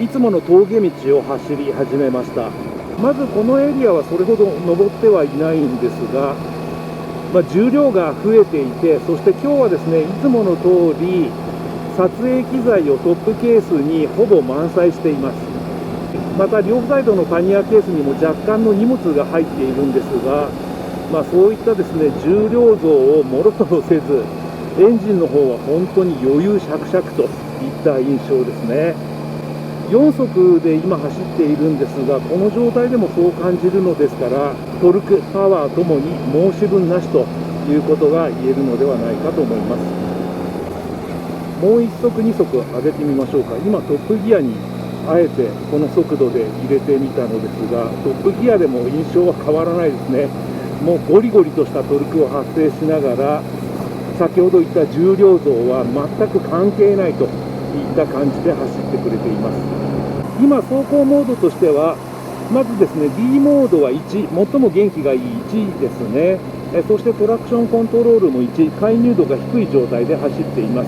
いつもの峠道を走り始めました。まずこのエリアはそれほど登ってはいないんですが、重量が増えていて、そして今日はですね、いつもの通り撮影機材をトップケースにほぼ満載しています。また両サイドのパニアケースにも若干の荷物が入っているんですが、そういったですね、重量増をもろともせず、エンジンの方は本当に余裕しゃくしゃくといった印象ですね。4速で今走っているんですが、この状態でもそう感じるのですから、トルク、パワーともに申し分なしということが言えるのではないかと思います。もう1速、2速上げてみましょうか。今トップギアにあえてこの速度で入れてみたのですが、トップギアでも印象は変わらないですね。もうゴリゴリとしたトルクを発生しながら、先ほど言った重量増は全く関係ないといった感じで走ってくれています。今走行モードとしては、まずですね D モードは1、最も元気がいい1ですね。そしてトラクションコントロールも1、介入度が低い状態で走っています。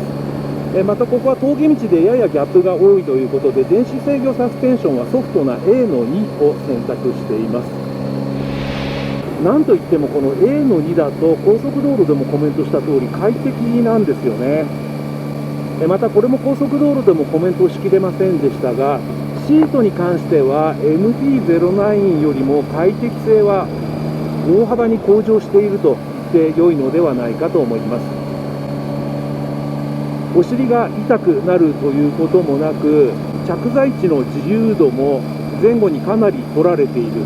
またここは峠道でややギャップが多いということで、電子制御サスペンションはソフトな A の2を選択しています。なんといってもこの A の2だと高速道路でもコメントした通り快適なんですよね。またこれも高速道路でもコメントしきれませんでしたが、シートに関しては MT-09 よりも快適性は大幅に向上していると言って良いのではないかと思います。お尻が痛くなるということもなく、着座位置の自由度も前後にかなり取られている。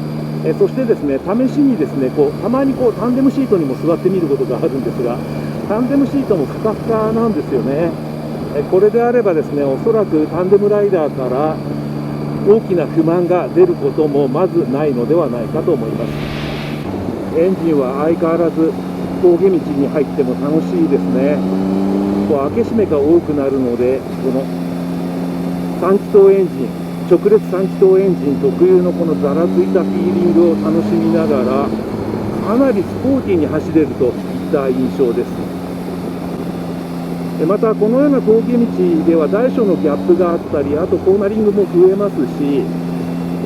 そしてですね、試しにですね、たまにタンデムシートにも座ってみることがあるんですが、タンデムシートもふかふかなんですよね。これであればですね、おそらくタンデムライダーから大きな不満が出ることもまずないのではないかと思います。エンジンは相変わらず峠道に入っても楽しいですね。開け閉めが多くなるので、この3気筒エンジン、直列3気筒エンジン特有のこのざらついたフィーリングを楽しみながら、かなりスポーティーに走れるといった印象です。またこのような峠道では大小のギャップがあったり、あとコーナリングも増えますし、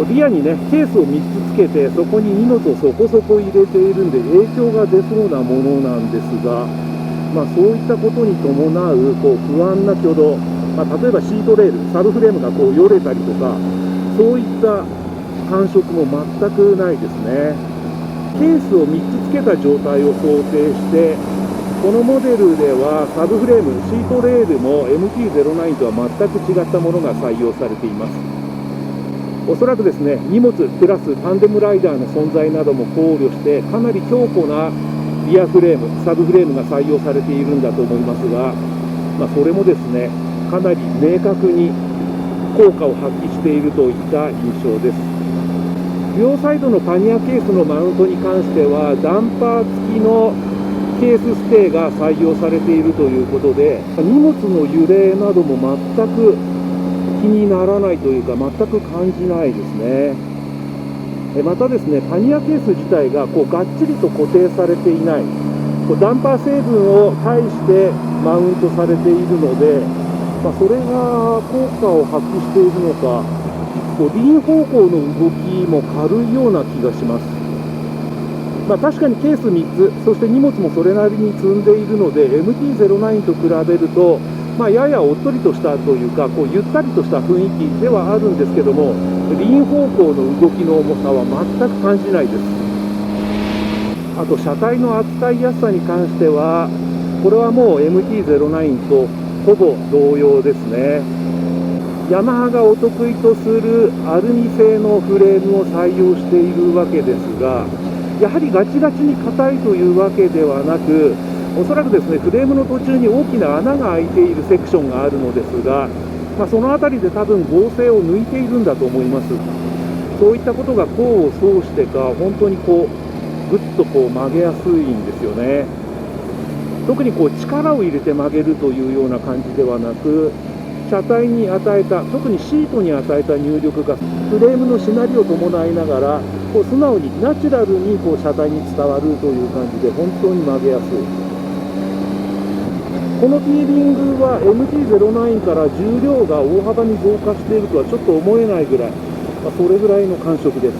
リアにねケースを3つつけて、そこに荷物をそこそこ入れているんで影響が出そうなものなんですが、そういったことに伴う不安な挙動、例えばシートレール、サブフレームがよれたりとか、そういった感触も全くないですね。ケースを3つつけた状態を想定して、このモデルではサブフレーム、シートレールも MT-09 とは全く違ったものが採用されています。おそらくですね、荷物プラスタンデムライダーの存在なども考慮して、かなり強固なリアフレーム、サブフレームが採用されているんだと思いますが、それもですね、かなり明確に効果を発揮しているといった印象です。両サイドのパニアケースのマウントに関しては、ダンパー付きのケースステーが採用されているということで、荷物の揺れなども全く気にならないというか、全く感じないですね。またですね、パニアケース自体ががっちりと固定されていない、ダンパー成分を介してマウントされているので、それが効果を発揮しているのか、輪方向の動きも軽いような気がします。確かにケース3つ、そして荷物もそれなりに積んでいるので、MT-09 と比べると、ややおっとりとしたというか、ゆったりとした雰囲気ではあるんですけども、輪方向の動きの重さは全く感じないです。あと車体の扱いやすさに関しては、これはもう MT-09 とほぼ同様ですね。ヤマハがお得意とするアルミ製のフレームを採用しているわけですが、やはりガチガチに硬いというわけではなく、おそらくですね、フレームの途中に大きな穴が開いているセクションがあるのですが、その辺りで多分合成を抜いているんだと思います。そういったことが功を奏してか、本当にぐっと曲げやすいんですよね。特に力を入れて曲げるというような感じではなく、車体に与えた、特にシートに与えた入力がフレームのしなりを伴いながら、素直にナチュラルに車体に伝わるという感じで、本当に曲げやすい。このフィーリングは MT-09 から重量が大幅に増加しているとはちょっと思えないぐらい、それぐらいの感触です。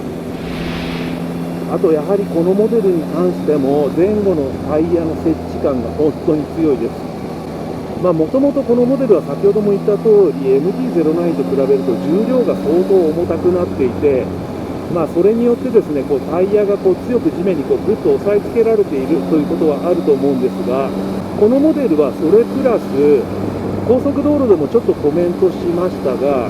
あとやはりこのモデルに関しても前後のタイヤの接地感が本当に強いです。もともとこのモデルは先ほども言った通り MT-09 と比べると重量が相当重たくなっていて、それによってですね、タイヤが強く地面にグッと押さえつけられているということはあると思うんですが、このモデルはそれプラス高速道路でもちょっとコメントしましたが、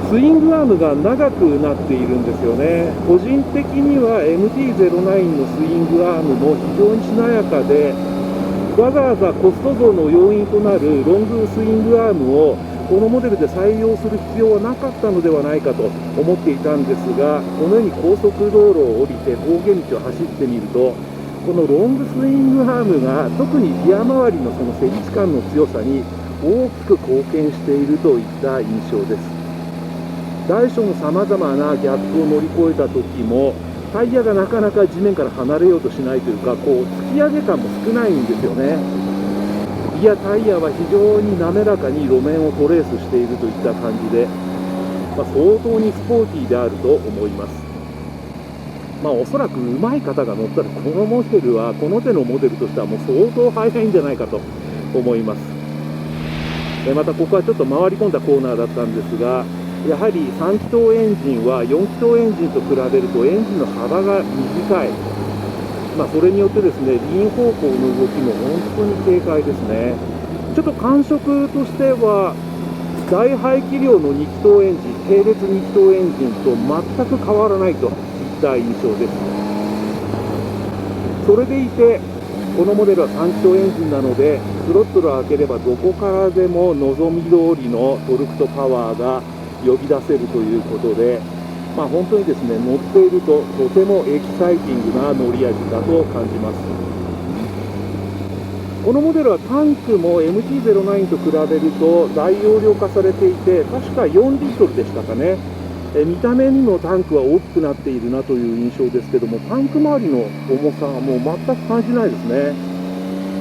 スイングアームが長くなっているんですよね。個人的には MT-09 のスイングアームも非常にしなやかで、わざわざコスト増の要因となるロングスイングアームをこのモデルで採用する必要はなかったのではないかと思っていたんですが、このように高速道路を降りて峠道を走ってみると、このロングスイングアームが特にギア周りのその接地感の強さに大きく貢献しているといった印象です。大小のさまざまなギャップを乗り越えた時もタイヤがなかなか地面から離れようとしないというか、突き上げ感も少ないんですよね。リアタイヤは非常に滑らかに路面をトレースしているといった感じで、相当にスポーティーであると思います。おそらく上手い方が乗ったらこのモデルはこの手のモデルとしてはもう相当速いんじゃないかと思います。またここはちょっと回り込んだコーナーだったんですが、やはり3気筒エンジンは4気筒エンジンと比べるとエンジンの幅が短い、それによってですね、リン方向の動きも本当に軽快ですね。ちょっと感触としては大排気量の2気筒エンジン、並列2気筒エンジンと全く変わらないといった印象です。それでいてこのモデルは3気筒エンジンなので、スロットルを開ければどこからでも望み通りのトルクとパワーが呼び出せるということで、本当にですね、乗っているととてもエキサイティングな乗り味だと感じます。このモデルはタンクも MT-09 と比べると大容量化されていて、確か4リットルでしたかね。見た目にもタンクは大きくなっているなという印象ですけども、タンク周りの重さはもう全く感じないですね。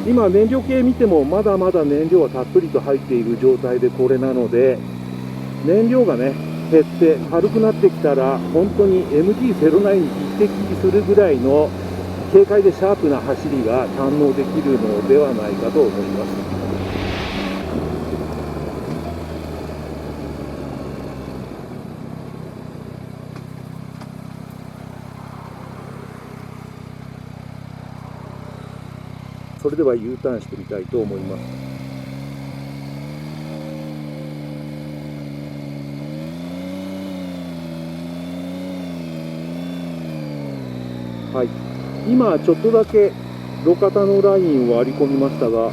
今燃料系見てもまだまだ燃料はたっぷりと入っている状態でこれなので、燃料がね減って軽くなってきたら本当に MT-09 に匹敵するぐらいの軽快でシャープな走りが堪能できるのではないかと思います。それでは U ターンしてみたいと思います。はい、今ちょっとだけ路肩のラインを割り込みましたが、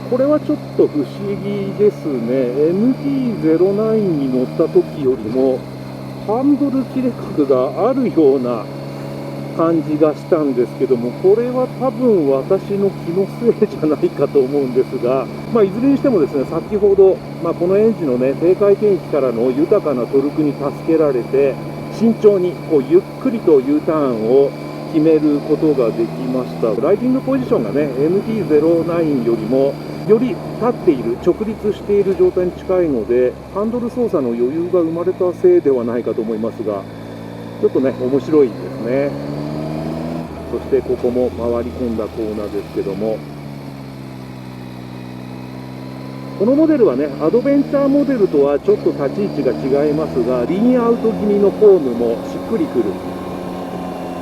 これはちょっと不思議ですね。MT-09 に乗った時よりもハンドル切れ角があるような感じがしたんですけども、これは多分私の気のせいじゃないかと思うんですが、いずれにしてもですね、先ほど、このエンジンのね、低回転域からの豊かなトルクに助けられて、慎重にゆっくりと U ターンを決めることができました。ライディングポジションがね MT-09 よりもより立っている、直立している状態に近いので、ハンドル操作の余裕が生まれたせいではないかと思いますが、ちょっとね面白いですね。そしてここも回り込んだコーナーですけども、このモデルはねアドベンチャーモデルとはちょっと立ち位置が違いますが、リーンアウト気味のフォームもしっくりくる。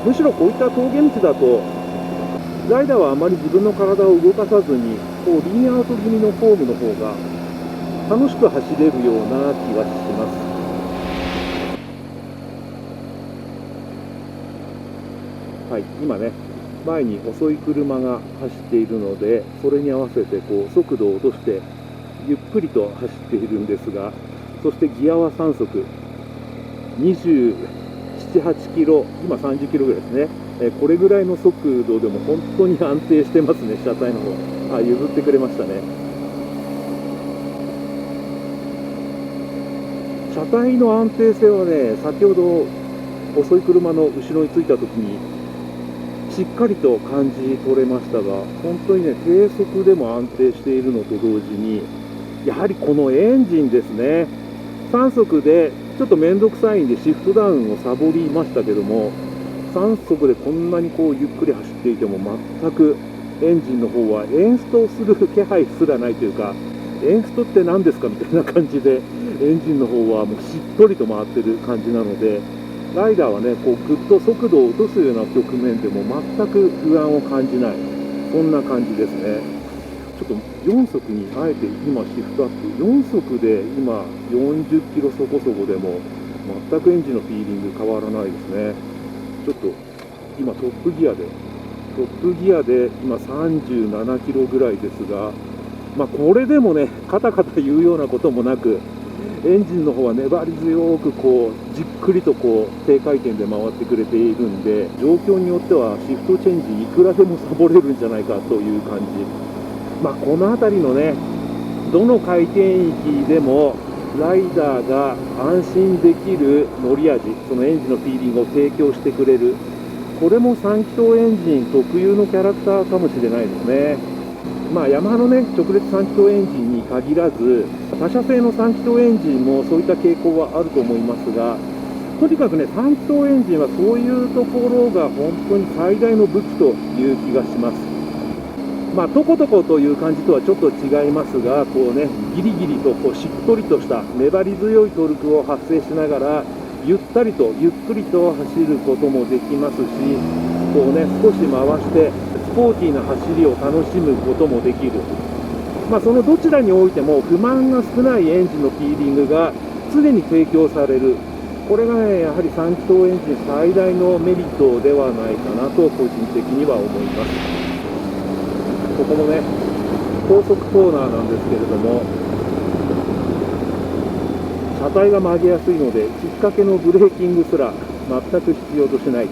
むしろこういった峠道だとライダーはあまり自分の体を動かさずにリーンアウト気味のフォームの方が楽しく走れるような気がします。はい、今ね前に遅い車が走っているので、それに合わせて速度を落としてゆっくりと走っているんですが、そしてギアは3速27、8キロ、今30キロぐらいですね。これぐらいの速度でも本当に安定してますね。車体の方譲ってくれましたね。車体の安定性はね、先ほど遅い車の後ろについた時にししっかりと感じ取れましたが、本当にね、低速でも安定しているのと同時に、やはりこのエンジンですね。3速でちょっと面倒くさいんでシフトダウンをサボりましたけども、3速でこんなにこうゆっくり走っていても全くエンジンの方はエンストする気配すらないというか、エンストって何ですかみたいな感じで、エンジンの方はもうしっとりと回ってる感じなので、ライダーはね、こうぐっと速度を落とすような局面でも全く不安を感じない、そんな感じですね。ちょっと4速にあえて今シフトアップ、4速で今40キロそこそこでも全くエンジンのフィーリング変わらないですね。ちょっと今トップギアで今37キロぐらいですが、これでもね、カタカタ言うようなこともなく、エンジンの方は粘り強くこうじっくりとこう低回転で回ってくれているんで、状況によってはシフトチェンジいくらでもサボれるんじゃないかという感じ。この辺りのね、どの回転域でもライダーが安心できる乗り味、そのエンジンのフィーリングを提供してくれる、これも3気筒エンジン特有のキャラクターかもしれないですね。ヤマハのね、直列3気筒エンジンに限らず、他社製の3気筒エンジンもそういった傾向はあると思いますが、とにかくね、3気筒エンジンはそういうところが本当に最大の武器という気がします。とことこという感じとはちょっと違いますが、こうね、ギリギリとこうしっとりとした粘り強いトルクを発生しながら、ゆったりとゆっくりと走ることもできますし、こうね、少し回してスポーティーな走りを楽しむこともできる。そのどちらにおいても不満が少ないエンジンのフィーリングが常に提供される。これがね、やはり3気筒エンジン最大のメリットではないかなと個人的には思います。ここもね、高速コーナーなんですけれども、車体が曲げやすいので、きっかけのブレーキングすら全く必要としないと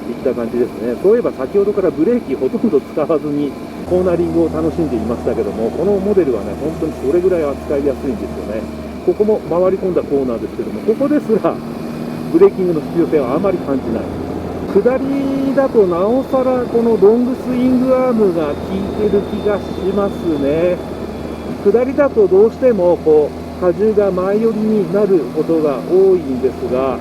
いった感じですね。そういえば先ほどからブレーキほとんど使わずにコーナリングを楽しんでいましたけども、このモデルはね、本当にそれぐらい扱いやすいんですよね。ここも回り込んだコーナーですけども、ここですらブレーキングの必要性はあまり感じない。下りだとなおさらこのロングスイングアームが効いてる気がしますね。下りだとどうしてもこう荷重が前寄りになることが多いんですが、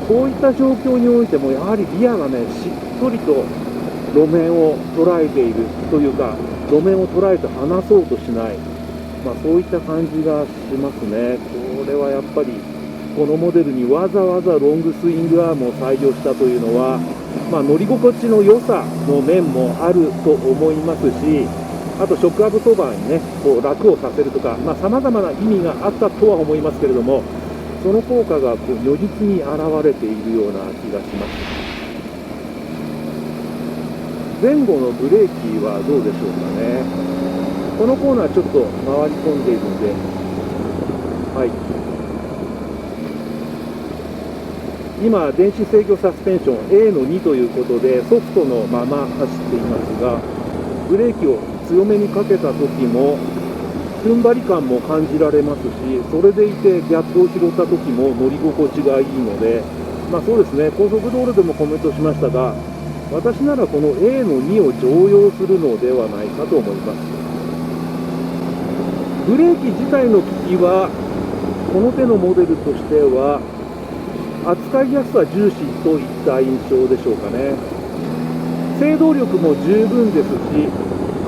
そういった状況においてもやはりリアがね、しっとりと路面を捉えているというか、路面を捉えて離そうとしない、そういった感じがしますね。これはやっぱりこのモデルにわざわざロングスイングアームを採用したというのは、乗り心地の良さの面もあると思いますし、あとショックアブソーバーにね、こう楽をさせるとか、さまざまな意味があったとは思いますけれども、その効果がこう如実に現れているような気がします。前後のブレーキはどうでしょうかね。このコーナーちょっと回り込んでいるので、今、電子制御サスペンション A の2ということでソフトのまま走っていますが、ブレーキを強めにかけた時も踏ん張り感も感じられますし、それでいてギャップを拾った時も乗り心地がいいので、そうですね、高速道路でもコメントしましたが、私ならこの A の2を常用するのではないかと思います。ブレーキ自体の効きはこの手のモデルとしては扱いやすさ重視といった印象でしょうかね。制動力も十分ですし、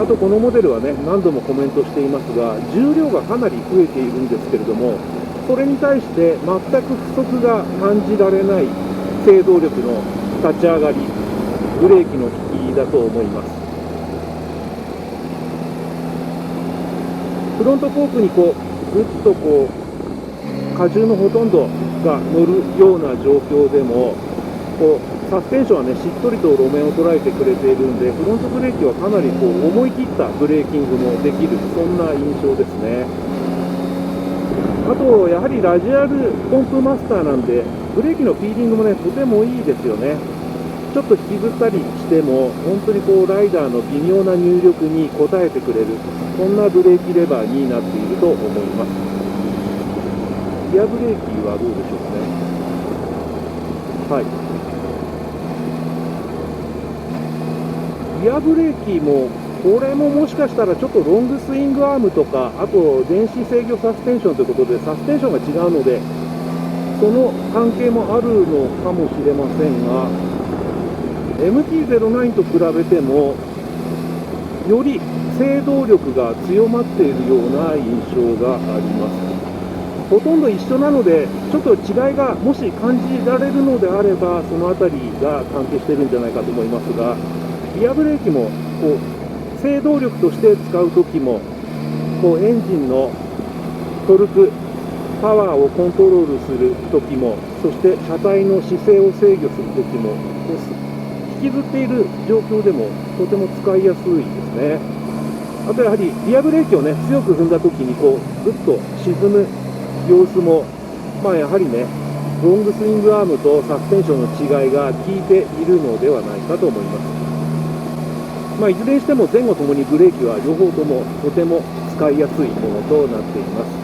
あとこのモデルはね、何度もコメントしていますが、重量がかなり増えているんですけれども、それに対して全く不足が感じられない制動力の立ち上がり、ブレーキの利きだと思います。フロントフォークにこうぐっとこう荷重のほとんどが乗るような状況でも、こうサスペンションはね、しっとりと路面を捉えてくれているんで、フロントブレーキはかなりこう思い切ったブレーキングもできる、そんな印象ですね。あとやはりラジアルポンプマスターなんで、ブレーキのフィーリングもね、とてもいいですよね。ちょっと引きずったりしても本当にこうライダーの微妙な入力に応えてくれる、そんなブレーキレバーになっていると思います。リアブレーキはどうでしょうかね。リアブレーキも、これももしかしたらちょっとロングスイングアームとか、あと電子制御サスペンションということで、サスペンションが違うので、その関係もあるのかもしれませんが、MT-09 と比べても、より制動力が強まっているような印象があります。ほとんど一緒なので、ちょっと違いがもし感じられるのであれば、そのあたりが関係しているんじゃないかと思いますが、リアブレーキもこう制動力として使うときも、こうエンジンのトルク、パワーをコントロールするときも、そして車体の姿勢を制御するときも、こう引きずっている状況でもとても使いやすいですね。あとやはりリアブレーキをね、強く踏んだときにこうぐっと沈む様子も、やはりね、ロングスイングアームとサスペンションの違いが効いているのではないかと思います。いずれにしても前後ともにブレーキは両方ともとても使いやすいものとなっています。